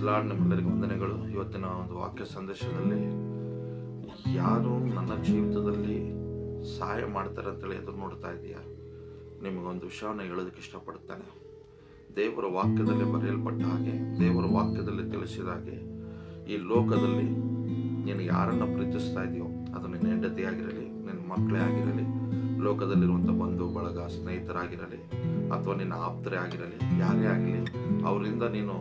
Lord, ನಿಮ್ಮೆಲ್ಲರಿಗೂ ವಂದನೆಗಳು. ಇವತ್ತಿನ ಒಂದು ವಾಕ್ಯ ಸಂದೇಶದಲ್ಲಿ ಯಾರು ನನ್ನ ಜೀವಿತದಲ್ಲಿ ಸಹಾಯ ಮಾಡ್ತಾರೆ ಅಂತೇಳಿ ಎದುರು ನೋಡ್ತಾ ಇದೆಯಾ, ನಿಮಗೊಂದು ವಿಷಯವನ್ನು ಹೇಳೋದಕ್ಕೆ ಇಷ್ಟಪಡ್ತಾನೆ. ದೇವರ ವಾಕ್ಯದಲ್ಲಿ ಬರೆಯಲ್ಪಟ್ಟ ಹಾಗೆ, ದೇವರ ವಾಕ್ಯದಲ್ಲಿ ತಿಳಿಸಿದ ಹಾಗೆ, ಈ ಲೋಕದಲ್ಲಿ ನೀನು ಯಾರನ್ನು ಪ್ರೀತಿಸ್ತಾ ಇದೆಯೋ, ಅದು ನಿನ್ನ ಹೆಂಡತಿ ಆಗಿರಲಿ, ನಿನ್ನ ಮಕ್ಕಳೇ ಆಗಿರಲಿ, ಲೋಕದಲ್ಲಿರುವಂಥ ಬಂಧು ಬಳಗ ಸ್ನೇಹಿತರಾಗಿರಲಿ, ಅಥವಾ ನಿನ್ನ ಆಪ್ತರೇ ಆಗಿರಲಿ, ಯಾರೇ ಆಗಲಿ, ಅವರಿಂದ ನೀನು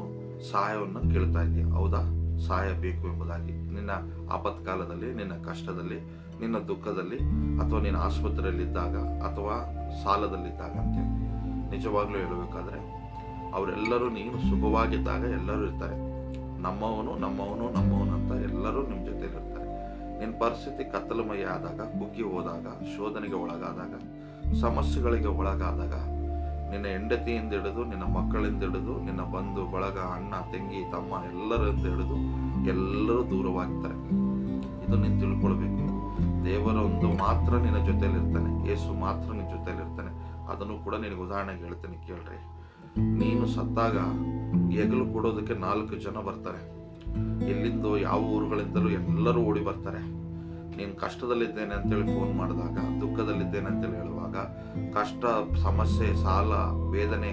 ಸಹಾಯವನ್ನು ಕೇಳ್ತಾ ಇದೆಯಾ. ಹೌದಾ? ಸಹಾಯ ಬೇಕು ಎಂಬುದಾಗಿ ನಿನ್ನ ಆಪತ್ಕಾಲದಲ್ಲಿ, ನಿನ್ನ ಕಷ್ಟದಲ್ಲಿ, ನಿನ್ನ ದುಃಖದಲ್ಲಿ, ಅಥವಾ ನಿನ್ನ ಆಸ್ಪತ್ರೆಯಲ್ಲಿದ್ದಾಗ, ಅಥವಾ ಸಾಲದಲ್ಲಿದ್ದಾಗ ಅಂತೇಳಿ ನಿಜವಾಗ್ಲೂ ಹೇಳಬೇಕಾದ್ರೆ ಅವರೆಲ್ಲರೂ ನೀನು ಸುಖವಾಗಿದ್ದಾಗ ಎಲ್ಲರೂ ಇರ್ತಾರೆ. ನಮ್ಮವನು ಅಂತ ಎಲ್ಲರೂ ನಿಮ್ಮ ಜೊತೆಲಿ ಇರ್ತಾರೆ. ನಿನ್ನ ಪರಿಸ್ಥಿತಿ ಕತ್ತಲಮಯ ಆದಾಗ, ಕುಗ್ಗಿ ಹೋದಾಗ, ಶೋಧನೆಗೆ ಒಳಗಾದಾಗ, ಸಮಸ್ಯೆಗಳಿಗೆ ಒಳಗಾದಾಗ, ನಿನ್ನ ಹೆಂಡತಿಯಿಂದ ಹಿಡಿದು, ನಿನ್ನ ಮಕ್ಕಳಿಂದ ಹಿಡಿದು, ನಿನ್ನ ಬಂಧು ಬಳಗ, ಅಣ್ಣ ತಂಗಿ ತಮ್ಮ ಎಲ್ಲರಿಂದ ಹಿಡಿದು ಎಲ್ಲರೂ ದೂರವಾಗ್ತಾರೆ. ಇದು ನೀನು ತಿಳ್ಕೊಳ್ಬೇಕು. ದೇವರ ಒಂದು ಮಾತ್ರ ನಿನ್ನ ಜೊತೆಯಲ್ಲಿರ್ತಾನೆ, ಯೇಸು ಮಾತ್ರ ನಿನ್ನ ಜೊತೆಯಲ್ಲಿರ್ತಾನೆ. ಅದನ್ನು ಕೂಡ ನಿನಗೆ ಉದಾಹರಣೆಗೆ ಹೇಳ್ತೇನೆ, ಕೇಳ್ರಿ. ನೀನು ಸತ್ತಾಗ ಹೆಗಲು ಕೊಡೋದಕ್ಕೆ 4 ಜನ ಬರ್ತಾರೆ. ಎಲ್ಲಿಂದೋ ಯಾವ ಊರುಗಳಿಂದಲೂ ಎಲ್ಲರೂ ಓಡಿ ಬರ್ತಾರೆ. ನೀನು ಕಷ್ಟದಲ್ಲಿದ್ದೇನೆ ಅಂತೇಳಿ ಫೋನ್ ಮಾಡಿದಾಗ, ದುಃಖದಲ್ಲಿದ್ದೇನೆ ಅಂತೇಳಿ ಹೇಳುವಾಗ, ಕಷ್ಟ, ಸಮಸ್ಯೆ, ಸಾಲ, ವೇದನೆ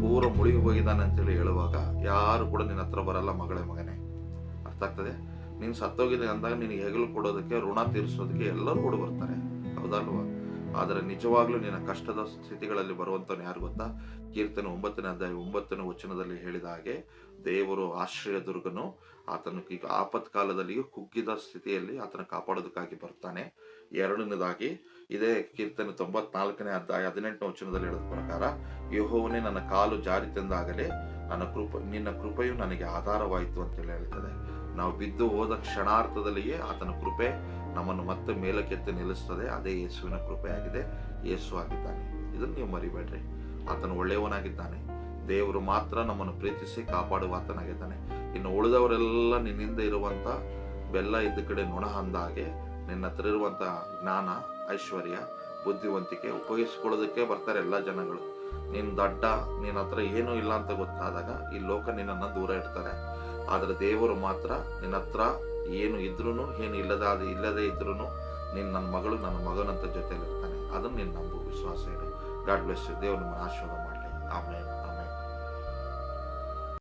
ಪೂರ ಮುಳುಗಿ ಹೋಗಿದ್ದಾನೆ ಅಂತೇಳಿ ಹೇಳುವಾಗ ಯಾರು ಕೂಡ ನಿನ್ನ ಹತ್ರ ಬರಲ್ಲ. ಮಗನೇ, ಅರ್ಥ ಆಗ್ತದೆ? ನೀನು ಸತ್ತೋಗಿದೆ ಅಂದಾಗ ನಿನಗೆ ಹೆಗಲು ಕೊಡೋದಕ್ಕೆ, ಋಣ ತೀರಿಸೋದಕ್ಕೆ ಎಲ್ಲರೂ ಓಡಿ ಬರ್ತಾರೆ. ಹೌದಲ್ವಾ? ಆದರೆ ನಿಜವಾಗ್ಲೂ ನಿನ್ನ ಕಷ್ಟದ ಸ್ಥಿತಿಗಳಲ್ಲಿ ಬರುವಂಥವ್ನು ಯಾರು ಗೊತ್ತಾ? ಕೀರ್ತನೆ 9ನೇ ಅಧ್ಯಾಯ 9ನೇ ವಚನದಲ್ಲಿ ಹೇಳಿದ ಹಾಗೆ, ದೇವರು ಆಶ್ರಯ ದುರ್ಗನು, ಆತನು ಈಗ ಆಪತ್ಕಾಲದಲ್ಲಿಯೂ ಕುಗ್ಗಿದ ಸ್ಥಿತಿಯಲ್ಲಿ ಆತನ ಕಾಪಾಡೋದಕ್ಕಾಗಿ ಬರ್ತಾನೆ. ಎರಡನೇದಾಗಿ ಇದೇ ಕೀರ್ತನೆ 94ನೇ ಅಧ್ಯಾಯ 18ನೇ ವಚನದಲ್ಲಿ ಹೇಳಿದ ಪ್ರಕಾರ, ಯೆಹೋವನೇ ನನ್ನ ಕಾಲು ಜಾರಿ ತಂದಾಗಲೇ ನಿನ್ನ ಕೃಪೆಯು ನನಗೆ ಆಧಾರವಾಯಿತು ಅಂತೇಳಿ ಹೇಳ್ತದೆ. ನಾವು ಬಿದ್ದು ಹೋದ ಕ್ಷಣಾರ್ಥದಲ್ಲಿಯೇ ಆತನ ಕೃಪೆ ನಮ್ಮನ್ನು ಮತ್ತೆ ಮೇಲಕ್ಕೆತ್ತಿ ನಿಲ್ಲಿಸ್ತದೆ. ಅದೇ ಯೇಸುವಿನ ಕೃಪೆ ಆಗಿದೆ. ಯೇಸು ಆಗಿದ್ದಾನೆ, ಇದನ್ನು ನೀವು ಮರಿಬೇಡ್ರಿ. ಆತನು ಒಳ್ಳೆಯವನಾಗಿದ್ದಾನೆ. ದೇವರು ಮಾತ್ರ ನಮ್ಮನ್ನು ಪ್ರೀತಿಸಿ ಕಾಪಾಡುವ ಆತನಾಗಿದ್ದಾನೆ. ಇನ್ನು ಉಳಿದವರೆಲ್ಲ ನಿನ್ನಿಂದ ಇರುವಂತ ಬೆಲ್ಲ ಇದ್ದ ಕಡೆ ನೊಣ ಅಂದಾಗೆ ನಿನ್ನ ಹತ್ರ ಇರುವಂತ ಜ್ಞಾನ, ಐಶ್ವರ್ಯ, ಬುದ್ಧಿವಂತಿಕೆ ಉಪಯೋಗಿಸ್ಕೊಳ್ಳೋದಕ್ಕೆ ಬರ್ತಾರೆ ಎಲ್ಲ ಜನಗಳು. ನಿನ್ನ ದಡ್ಡ, ನಿನ್ನ ಹತ್ರ ಏನೂ ಇಲ್ಲ ಅಂತ ಗೊತ್ತಾದಾಗ ಈ ಲೋಕ ನಿನ್ನನ್ನು ದೂರ ಇಡ್ತಾರೆ. ಆದರೆ ದೇವರು ಮಾತ್ರ ನಿನ್ನ ಹತ್ರ ಏನು ಇದ್ರೂ, ಏನು ಇಲ್ಲದೇ ಇದ್ರೂ, ನನ್ನ ಮಗಳು, ನನ್ನ ಮಗನಂತ ಜೊತೆಲಿರ್ತಾನೆ. ಅದನ್ನು ನೀನು ನಂಬು, ವಿಶ್ವಾಸ ಇಡು. God bless you. ದೇವರು ನಿಮ್ಮನ್ನು ಆಶೀರ್ವಾದ ಮಾಡಲಿ. ಆಮೇಲೆ